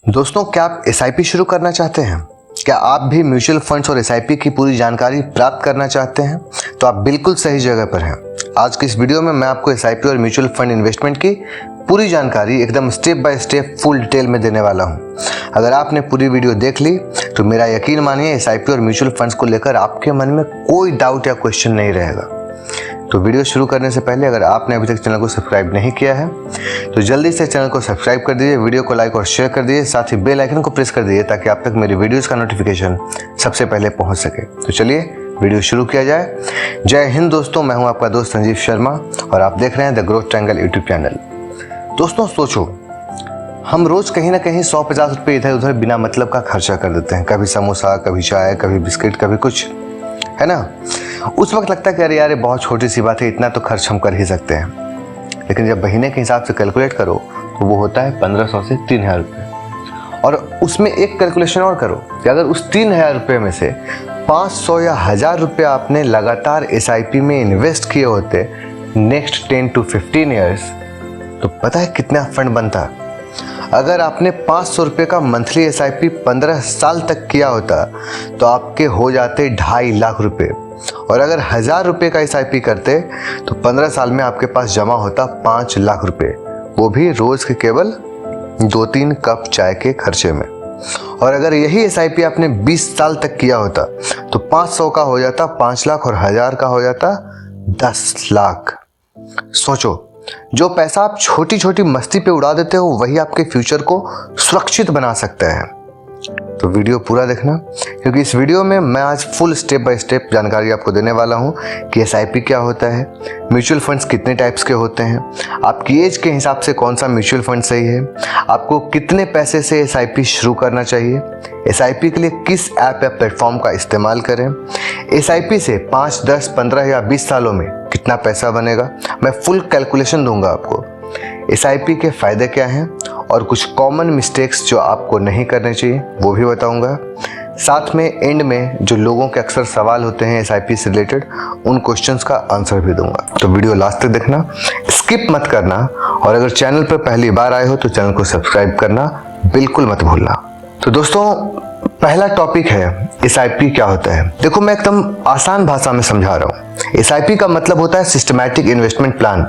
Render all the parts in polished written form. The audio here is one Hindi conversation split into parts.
दोस्तों, क्या आप एसआईपी शुरू करना चाहते हैं? क्या आप भी म्यूचुअल फंड्स और एसआईपी की पूरी जानकारी प्राप्त करना चाहते हैं? तो आप बिल्कुल सही जगह पर हैं। आज की इस वीडियो में मैं आपको एसआईपी और म्यूचुअल फंड इन्वेस्टमेंट की पूरी जानकारी एकदम step by step full detail में देने वाला हूं। अगर आपने पूरी वीडियो देख ली तो मेरा यकीन मानिए, एसआईपी और म्यूचुअल फंड्स को लेकर आपके मन में कोई डाउट या क्वेश्चन नहीं रहेगा। तो वीडियो शुरू करने से पहले अगर आपने अभी तक चैनल को सब्सक्राइब नहीं किया है तो जल्दी से चैनल को सब्सक्राइब कर दीजिए, वीडियो को लाइक और शेयर कर दीजिए, साथ ही बेल आइकन को प्रेस कर दीजिए ताकि आप तक मेरी वीडियोस का नोटिफिकेशन सबसे पहले पहुंच सके। तो चलिए वीडियो शुरू किया जाए। जय हिंद दोस्तों, मैं हूं आपका दोस्त संजीव शर्मा और आप देख रहे हैं the growth triangle YouTube channel. दोस्तों सोचो, हम रोज कहीं ना कहीं 100-50 रुपये इधर उधर बिना मतलब का खर्चा कर देते हैं। कभी समोसा, कभी चाय, कभी बिस्किट, कभी कुछ, है ना। उस वक्त लगता है कि अरे यार ये बहुत छोटी सी बात है, इतना तो खर्च हम कर ही सकते हैं। लेकिन जब महीने के हिसाब से कैलकुलेट करो तो वो होता है 1500 से 3000 रुपये। और उसमें एक कैलकुलेशन और करो कि अगर उस 3000 रुपये में से 500 या 1000 रुपये आपने लगातार एसआईपी में इन्वेस्ट किए होते नेक्स्ट 10 to 15 ईयर्स, तो पता है कितना फंड बनता? अगर आपने 500 रुपये का मंथली एसआईपी 15 साल तक किया होता तो आपके हो जाते 2.5 लाख रुपए। और अगर 1000 रुपये का एसआईपी करते तो 15 साल में आपके पास जमा होता 5 लाख रुपए, वो भी रोज के केवल 2-3 कप चाय के खर्चे में। और अगर यही एसआईपी आपने 20 साल तक किया होता तो 500 का हो जाता 5 लाख और 1000 का हो जाता 10 लाख। सोचो, जो पैसा आप छोटी छोटी मस्ती पे उड़ा देते हो वही आपके फ्यूचर को सुरक्षित बना सकता है। तो वीडियो पूरा देखना, क्योंकि इस वीडियो में मैं आज फुल स्टेप बाय स्टेप जानकारी आपको देने वाला हूं कि एसआईपी क्या होता है, म्यूचुअल फंड्स कितने टाइप्स के होते हैं, आपकी एज के हिसाब से कौन सा म्यूचुअल फंड सही है, आपको कितने पैसे से एसआईपी शुरू करना चाहिए, एसआईपी के लिए किस ऐप या प्लेटफॉर्म का इस्तेमाल करें, एसआईपी से 5, 10, 15 या 20 सालों में कितना पैसा बनेगा। मैं फुल कैलकुलेशन दूंगा आपको। एसआईपी के फायदे क्या हैं और कुछ कॉमन मिस्टेक्स जो आपको नहीं करने चाहिए वो भी बताऊंगा। साथ में एंड में जो लोगों के अक्सर सवाल होते हैं एसआईपी से रिलेटेड, उन क्वेश्चंस का आंसर भी दूंगा। तो वीडियो लास्ट तक देखना, स्किप मत करना, और अगर चैनल पर पहली बार आए हो तो चैनल को सब्सक्राइब करना बिल्कुल मत भूलना। तो दोस्तों, पहला टॉपिक है एसआईपी क्या होता है। देखो, मैं एकदम आसान भाषा में समझा रहा हूँ। एसआईपी का मतलब होता है सिस्टमैटिक इन्वेस्टमेंट प्लान।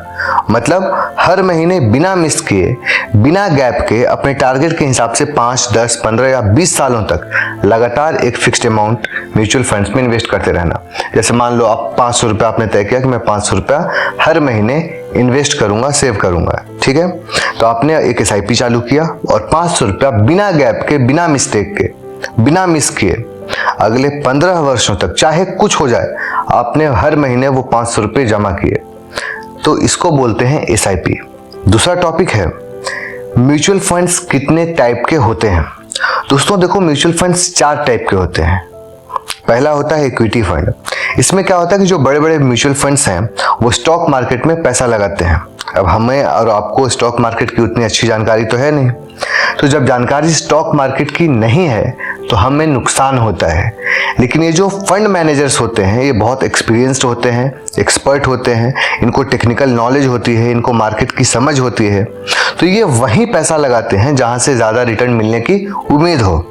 मतलब हर महीने बिना मिस किए, बिना गैप के अपने टारगेट के हिसाब से 5, 10, 15 या 20 सालों तक लगातार एक फिक्स्ड अमाउंट म्यूचुअल फंड्स में इन्वेस्ट करते रहना। जैसे मान लो आप 500 रुपया आपने तय किया कि मैं 500 रुपया हर महीने इन्वेस्ट करूंगा, सेव करूंगा, ठीक है। तो आपने एक एसआईपी चालू किया और 500 रुपया बिना गैप के, बिना मिस्टेक के, बिना मिस किए अगले 15 वर्षों तक चाहे कुछ हो जाए आपने हर महीने वो 500 रुपये जमा किए, तो इसको बोलते हैं एसआईपी। दूसरा टॉपिक है म्यूचुअल फंड्स कितने टाइप के होते हैं। दोस्तों देखो, म्यूचुअल फंड्स 4 टाइप के होते हैं। पहला होता है इक्विटी फंड। इसमें क्या होता है कि जो बड़े बड़े म्यूचुअल फंड्स हैं वो स्टॉक मार्केट में पैसा लगाते हैं। अब हमें और आपको स्टॉक मार्केट की उतनी अच्छी जानकारी तो है नहीं, तो जब जानकारी स्टॉक मार्केट की नहीं है तो हमें नुकसान होता है। लेकिन ये जो फंड मैनेजर्स होते हैं ये बहुत एक्सपीरियंस्ड होते हैं, एक्सपर्ट होते हैं, इनको टेक्निकल नॉलेज होती है, इनको मार्केट की समझ होती है, तो ये वहीं पैसा लगाते हैं जहां से ज़्यादा रिटर्न मिलने की उम्मीद हो।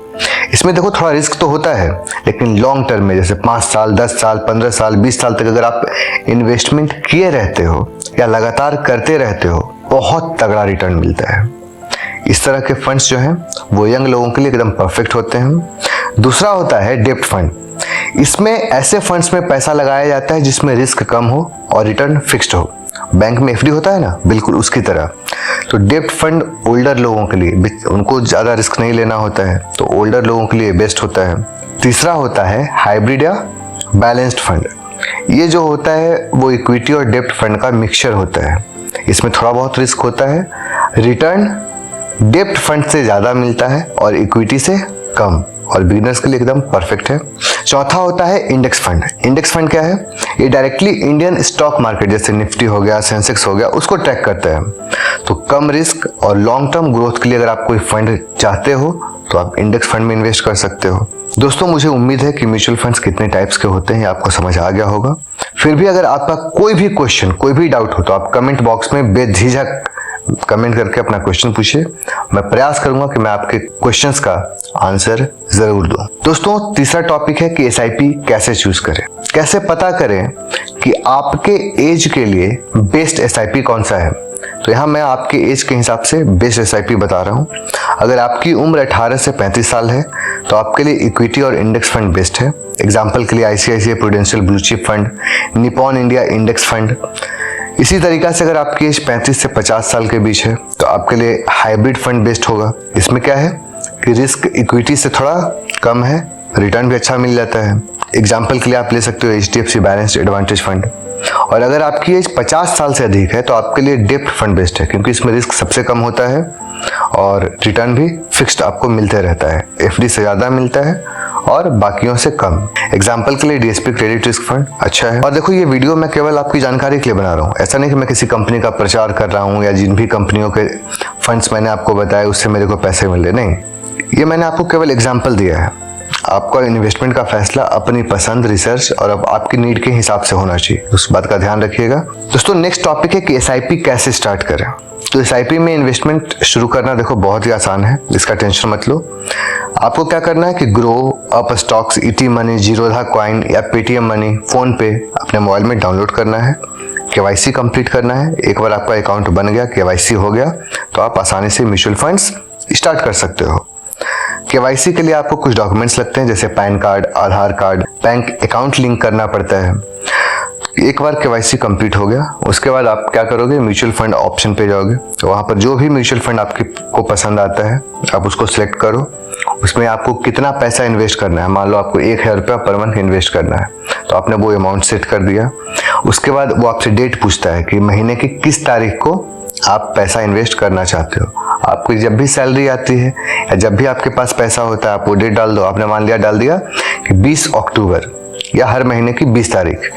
इसमें देखो थोड़ा रिस्क तो होता है, लेकिन लॉन्ग टर्म में जैसे 5 साल, 10 साल, 15 साल, 20 साल तक अगर आप इन्वेस्टमेंट किए रहते हो या लगातार करते रहते हो, बहुत तगड़ा रिटर्न मिलता है। इस तरह के फंड्स जो हैं वो यंग लोगों के लिए एकदम परफेक्ट होते हैं। दूसरा होता है डेब्ट फंड। इसमें ऐसे फंड्स में पैसा लगाया जाता है जिसमें रिस्क कम हो और रिटर्न फिक्स्ड हो। बैंक में एफडी होता है ना, बिल्कुल उसकी तरह। तो डेब्ट फंड ओल्डर लोगों के लिए, उनको ज़्यादा रिस्क नहीं लेना होता है, तो ओल्डर लोगों के लिए बेस्ट होता है। तीसरा होता है हाइब्रिड या बैलेंस्ड फंड। ये जो होता है वो इक्विटी और डेब्ट फंड का मिक्सचर होता है। इसमें थोड़ा बहुत रिस्क होता है, रिटर्न डेब्ट फंड से ज़्यादा मिलता है और इक्विटी से कम, और बिगिनर्स के लिए एकदम परफेक्ट है। चौथा होता है इंडेक्स फंड। इंडेक्स फंड क्या है? ये डायरेक्टली इंडियन स्टॉक मार्केट जैसे निफ्टी हो गया, सेंसेक्स हो गया, उसको ट्रैक करता है। तो कम रिस्क और लॉन्ग टर्म ग्रोथ के लिए अगर आप कोई फंड चाहते हो तो आप इंडेक्स फंड में इन्वेस्ट कर सकते हो। दोस्तों मुझे उम्मीद है कि म्यूचुअल फंड्स कितने टाइप्स के होते हैं आपको समझ आ गया होगा। फिर भी अगर आपका कोई भी क्वेश्चन, कोई भी डाउट हो तो आप कमेंट बॉक्स में बेझिझक कमेंट करके अपना क्वेश्चन पूछिए, मैं प्रयास करूंगा कि मैं आपके क्वेश्चंस का आंसर जरूर दूं। दोस्तों, तीसरा टॉपिक है कि एसआईपी कैसे चूज करें, कैसे पता करें कि आपके एज के लिए बेस्ट एसआईपी कौन सा है। तो यहाँ मैं आपके एज के हिसाब से बेस्ट एसआईपी बता रहा हूँ। अगर आपकी उम्र 18 से 35 साल है तो आपके लिए इक्विटी और इंडेक्स फंड बेस्ट है। एग्जाम्पल के लिए ICICI prudential blue chip fund, Nippon India index fund. इसी तरीका से अगर आपकी एज 35 से 50 साल के बीच है तो आपके लिए हाइब्रिड फंड बेस्ट होगा। इसमें क्या है कि रिस्क इक्विटी से थोड़ा कम है, रिटर्न भी अच्छा मिल जाता है। एग्जाम्पल के लिए आप ले सकते हो एचडीएफसी बैलेंस्ड एडवांटेज फंड। और अगर आपकी एज 50 साल से अधिक है तो आपके लिए डेप्ट फंड बेस्ट है, क्योंकि इसमें रिस्क सबसे कम होता है और रिटर्न भी फिक्स्ड आपको मिलते रहता है। एफडी से ज़्यादा मिलता है और बाकियों से कम। एग्जाम्पल के लिए डीएसपी क्रेडिट रिस्क फंड अच्छा है। और देखो, ये वीडियो मैं केवल आपकी जानकारी के लिए बना रहा हूँ, ऐसा नहीं कि मैं किसी कंपनी का प्रचार कर रहा हूँ या जिन भी कंपनियों के फंड्स मैंने आपको बताए उससे मेरे को पैसे मिल रहे, नहीं। ये मैंने आपको केवल एग्जाम्पल दिया है। आपका इन्वेस्टमेंट का फैसला अपनी पसंद, रिसर्च और अब आपकी नीड के हिसाब से होना चाहिए, उस बात का ध्यान रखिएगा। दोस्तों, नेक्स्ट टॉपिक है कि एसआईपी कैसे स्टार्ट करें। तो एसआईपी में इन्वेस्टमेंट शुरू करना देखो बहुत ही आसान है, इसका टेंशन मत लो। आपको क्या करना है कि grow, up stocks, ET money, Zerodha coin या पेटीएम मनी, फोन पे अपने मोबाइल में डाउनलोड करना है। केवाईसी कंप्लीट करना है। एक बार आपका अकाउंट बन गया, केवाईसी हो गया, तो आप आसानी से म्यूचुअल फंड्स स्टार्ट कर सकते हो। केवाईसी के लिए आपको कुछ डॉक्यूमेंट्स लगते हैं, जैसे पैन कार्ड, आधार कार्ड, बैंक अकाउंट लिंक करना पड़ता है। एक बार केवाईसी कंप्लीट हो गया, उसके बाद आप क्या करोगे, म्यूचुअल फंड ऑप्शन पे जाओगे। तो वहाँ पर जो भी म्यूचुअल फंड आपको पसंद आता है आप उसको सिलेक्ट करो। उसमें आपको कितना पैसा इन्वेस्ट करना है, मान लो आपको 1000 रुपया पर मंथ इन्वेस्ट करना है, तो आपने वो अमाउंट सेट कर दिया। उसके बाद वो आपसे डेट पूछता है कि महीने की किस तारीख को आप पैसा इन्वेस्ट करना चाहते हो। आपको जब भी सैलरी आती है या जब भी आपके पास पैसा होता है आप वो डेट डाल दो। आपने मान लिया डाल दिया कि 20 अक्टूबर या हर महीने की 20 तारीख,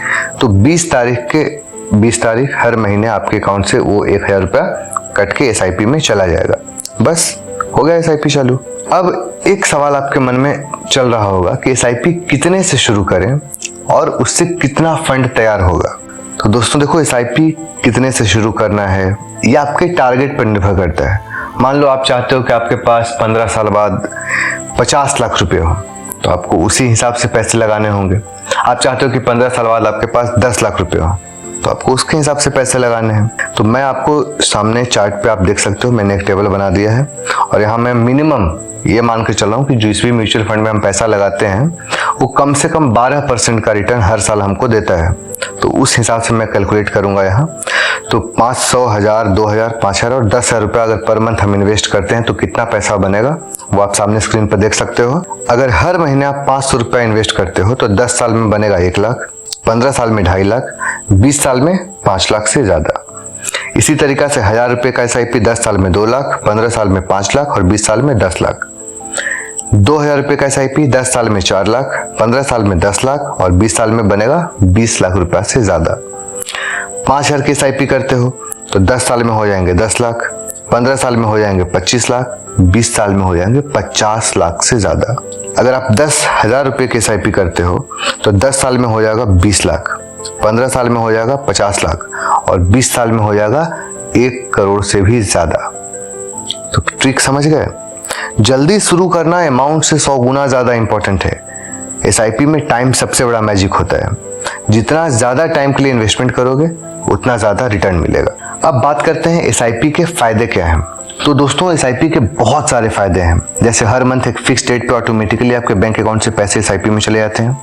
तो 20 तारीख हर महीने आपके अकाउंट से वो 1000 रुपया कट के एसआईपी में चला जाएगा। बस हो गया एसआईपी चालू। अब एक सवाल आपके मन में चल रहा होगा कि एसआईपी कितने से शुरू करें और उससे कितना फंड तैयार होगा। तो दोस्तों देखो, एसआईपी कितने से शुरू करना है ये आपके टारगेट पर निर्भर करता है। मान लो आप चाहते हो कि आपके पास 15 साल बाद 50 लाख रुपए हो, तो आपको उसी हिसाब से पैसे लगाने होंगे। आप चाहते हो कि 15 साल बाद आपके पास 10 लाख रुपए हो, तो आपको उसके हिसाब से पैसे लगाने हैं। तो मैं आपको सामने चार्ट पे आप देख सकते हो, मैंने एक टेबल बना दिया है और यहाँ मैं मिनिमम ये मान के चल रहा हूँ कि जिस भी म्यूचुअल फंड में हम पैसा लगाते हैं वो कम से कम 12% का रिटर्न हर साल हमको देता है। तो उस हिसाब से मैं कैलकुलेट करूंगा यहाँ। तो 500, 1000, 2000, 5000 और 10,000 रुपया अगर पर मंथ हम इन्वेस्ट करते हैं तो कितना पैसा बनेगा वो आप सामने स्क्रीन पर देख सकते हो। अगर हर महीने आप 500 रुपया इन्वेस्ट करते हो तो 10 साल में बनेगा 1 लाख, 15 साल में 2.5 लाख, 20 साल में 5 लाख से ज्यादा। इसी तरीका से 1000 रुपये का एसआईपी 10 साल में 2 लाख, 15 साल में 5 लाख और 20 साल में 10 लाख। 2000 रुपये का एसआईपी 10 साल में 4 लाख, 15 साल में 10 लाख और 20 साल में बनेगा 20 लाख रुपया से ज्यादा। 5000 की एसआईपी करते हो तो 10 साल में हो जाएंगे 10 लाख, 15 साल में हो जाएंगे 25 लाख, 20 साल में हो जाएंगे 50 लाख से ज्यादा। अगर आप 10,000 रुपये की एसआईपी करते हो तो 10 साल में हो जाएगा 20 लाख, 15 साल में हो जाएगा 50 लाख और 20 साल में हो जाएगा 1 करोड़ से भी ज्यादा। तो ट्रिक समझ गए? जल्दी शुरू करना अमाउंट से 100 गुना ज्यादा इंपॉर्टेंट है। एसआईपी में टाइम सबसे बड़ा मैजिक होता है। जितना ज्यादा टाइम के लिए इन्वेस्टमेंट करोगे उतना ज्यादा रिटर्न मिलेगा। अब बात करते हैं एसआईपी के फायदे क्या हैं। तो दोस्तों, एसआईपी के बहुत सारे फायदे हैं। जैसे हर मंथ एक फिक्स डेट पे ऑटोमेटिकली आपके बैंक अकाउंट से पैसे एसआईपी में चले जाते हैं।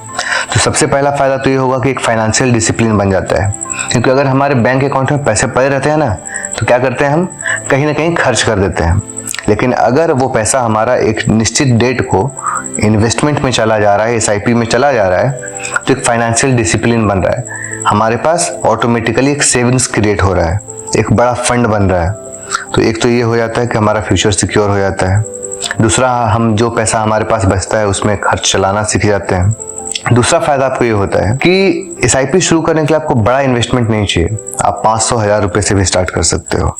तो सबसे पहला फायदा तो ये होगा कि एक फाइनेंशियल डिसिप्लिन बन जाता है, क्योंकि अगर हमारे बैंक अकाउंट में पैसे पड़े रहते हैं ना तो क्या करते हैं, हम कहीं ना कहीं खर्च कर देते हैं। लेकिन अगर वो पैसा हमारा एक निश्चित डेट को इन्वेस्टमेंट में चला जा रहा है, एसआईपी में चला जा रहा है, तो एक फाइनेंशियल डिसिप्लिन बन रहा है। हमारे पास ऑटोमेटिकली एक सेविंग्स क्रिएट हो रहा है, एक बड़ा फंड बन रहा है। तो एक तो ये हो जाता है कि हमारा फ्यूचर सिक्योर हो जाता है। दूसरा, हम जो पैसा हमारे पास बचता है उसमें खर्च चलाना सीख जाते हैं। दूसरा फायदा आपको ये होता है कि एसआईपी शुरू करने के लिए आपको बड़ा इन्वेस्टमेंट नहीं चाहिए, आप 500-1000 रुपए से भी स्टार्ट कर सकते हो।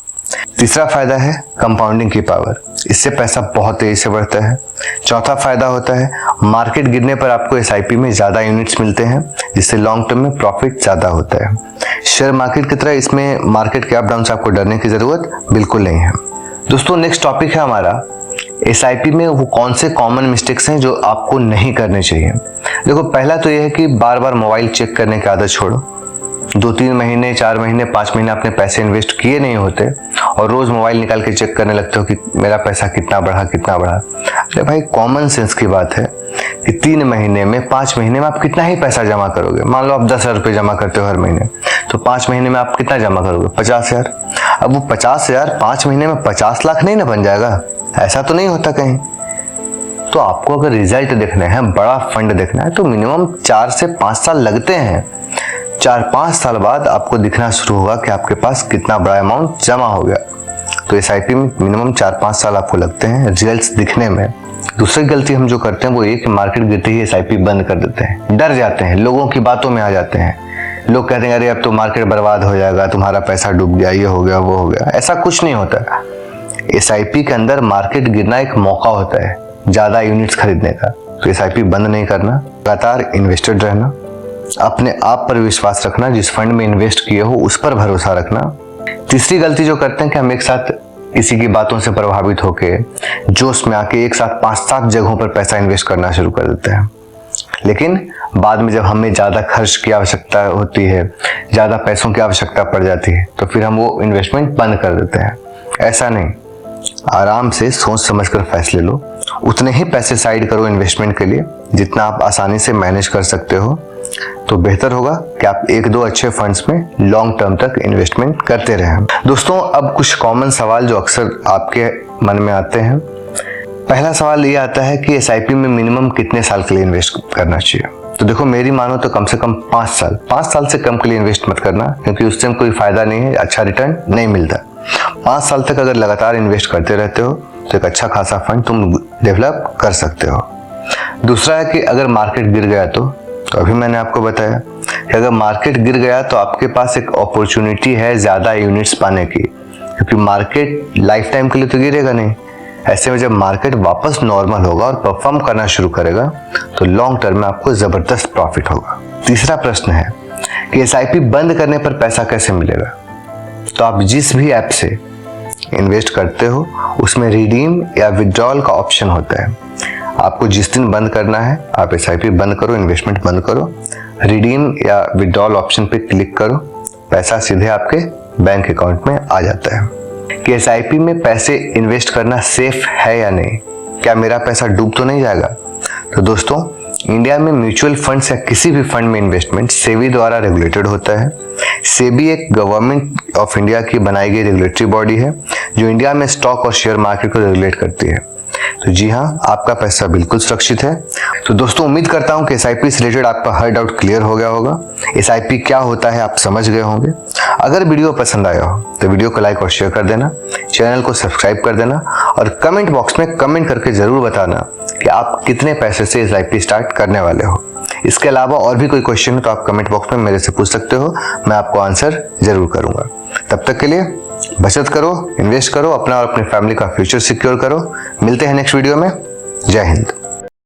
तीसरा फायदा है कंपाउंडिंग की पावर, इससे पैसा बहुत तेजी से बढ़ता है। चौथा फायदा होता है मार्केट गिरने पर आपको एसआईपी में ज्यादा यूनिट्स मिलते हैं, जिससे लॉन्ग टर्म में प्रॉफिट ज्यादा होता है। शेयर मार्केट की तरह इसमें मार्केट के अप डाउन से आपको डरने की ज़रूरत बिल्कुल नहीं है। दोस्तों नेक्स्ट टॉपिक है हमारा एसआईपी में वो कौन से कॉमन मिस्टेक्स हैं जो आपको नहीं करने चाहिए। देखो पहला तो ये है कि बार बार मोबाइल चेक करने की आदत छोड़ो। 2-3 महीने 4 महीने 5 महीने आपने पैसे इन्वेस्ट किए नहीं होते और रोज़ मोबाइल निकाल के चेक करने लगते हो कि मेरा पैसा कितना बढ़ा। अरे भाई कॉमन सेंस की बात है कि 3 महीने में 5 महीने में आप कितना ही पैसा जमा करोगे। मान लो आप 10,000 रुपये जमा करते हो हर महीने, तो 5 महीने में आप कितना जमा करोगे? 50,000। अब वो 50,000 5 महीने में 50 लाख नहीं ना बन जाएगा? ऐसा तो नहीं होता कहीं। तो आपको अगर रिजल्ट देखना है, बड़ा फंड देखना है, तो मिनिमम 4 से 5 साल लगते हैं। 4-5 साल बाद आपको दिखना शुरू होगा कि आपके पास कितना बड़ा अमाउंट जमा हो गया। तो एसआईपी में मिनिमम 4-5 साल आपको लगते हैं रिजल्ट्स दिखने में। दूसरी गलती हम जो करते हैं वो ये कि मार्केट गिरते ही एसआईपी बंद कर देते हैं, डर जाते हैं, लोगों की बातों में आ जाते हैं। लोग कहते हैं अरे अब तो मार्केट बर्बाद हो जाएगा, तुम्हारा पैसा डूब गया, ये हो गया वो हो गया। ऐसा कुछ नहीं होता। एसआईपी के अंदर मार्केट गिरना एक मौका होता है ज़्यादा यूनिट्स खरीदने का। तो एसआईपी बंद नहीं करना, लगातार इन्वेस्टेड रहना, अपने आप पर विश्वास रखना, जिस फंड में इन्वेस्ट किए हो उस पर भरोसा रखना। तीसरी गलती जो करते हैं कि हम एक साथ किसी की बातों से प्रभावित होके जोश में आके एक साथ 5-7 जगहों पर पैसा इन्वेस्ट करना शुरू कर देते हैं। लेकिन बाद में जब हमें ज़्यादा खर्च की आवश्यकता होती है, ज़्यादा पैसों की आवश्यकता पड़ जाती है, तो फिर हम वो इन्वेस्टमेंट बंद कर देते हैं। ऐसा नहीं, आराम से सोच समझकर फैसले लो। उतने ही पैसे साइड करो इन्वेस्टमेंट के लिए जितना आप आसानी से मैनेज कर सकते हो। तो बेहतर होगा कि आप 1-2 अच्छे फंड्स में लॉन्ग टर्म तक इन्वेस्टमेंट करते रहें। दोस्तों अब कुछ कॉमन सवाल जो अक्सर आपके मन में आते हैं। पहला सवाल ये आता है कि एसआईपी में मिनिमम कितने साल के लिए इन्वेस्ट करना चाहिए। तो देखो मेरी मानो तो कम से कम 5 साल से कम के लिए इन्वेस्ट मत करना, क्योंकि उससे कोई फायदा नहीं है, अच्छा रिटर्न नहीं मिलता। 5 साल तक अगर लगातार इन्वेस्ट करते रहते हो तो एक अच्छा खासा फंड तुम डेवलप कर सकते हो। दूसरा है कि अगर मार्केट गिर गया तो अभी मैंने आपको बताया कि अगर मार्केट गिर गया तो आपके पास एक अपॉर्चुनिटी है ज़्यादा यूनिट्स पाने की, क्योंकि मार्केट लाइफ टाइम के लिए तो गिरेगा नहीं। ऐसे में जब मार्केट वापस नॉर्मल होगा और परफॉर्म करना शुरू करेगा तो लॉन्ग टर्म में आपको ज़बरदस्त प्रॉफिट होगा। तीसरा प्रश्न है कि एसआईपी बंद करने पर पैसा कैसे मिलेगा। तो आप जिस भी ऐप से इन्वेस्ट करते हो उसमें रिडीम या विड्रॉल का ऑप्शन होता है। आपको जिस दिन बंद करना है आप एसआईपी बंद करो, इन्वेस्टमेंट बंद करो, रिडीम या विड्रॉल ऑप्शन पे क्लिक करो, पैसा सीधे आपके बैंक अकाउंट में आ जाता है। कि एसआईपी में पैसे इन्वेस्ट करना सेफ है या नहीं, क्या मेरा पैसा डूब तो नहीं जाएगा। तो दोस्तों इंडिया में म्यूचुअल फंड्स या किसी भी फंड में इन्वेस्टमेंट सेबी द्वारा रेगुलेटेड होता है। सेबी एक गवर्नमेंट ऑफ इंडिया की बनाई गई रेगुलेटरी बॉडी है जो इंडिया में स्टॉक और शेयर मार्केट को रेगुलेट करती है। तो जी हाँ, आपका पैसा बिल्कुल सुरक्षित है। तो दोस्तों उम्मीद करता हूँ कि एसआईपी से रिलेटेड आपका हर डाउट क्लियर हो गया होगा। एसआईपी क्या होता है आप समझ गए होंगे। अगर वीडियो पसंद आया हो तो वीडियो को लाइक और शेयर कर देना, चैनल को सब्सक्राइब कर देना और कमेंट बॉक्स में कमेंट करके जरूर बताना कि आप कितने पैसे से एसआईपी स्टार्ट करने वाले हो। इसके अलावा और भी कोई क्वेश्चन हो तो आप कमेंट बॉक्स में मेरे से पूछ सकते हो, मैं आपको आंसर जरूर करूंगा। तब तक के लिए बचत करो, इन्वेस्ट करो, अपना और अपनी फैमिली का फ्यूचर सिक्योर करो। मिलते हैं नेक्स्ट वीडियो में। जय हिंद।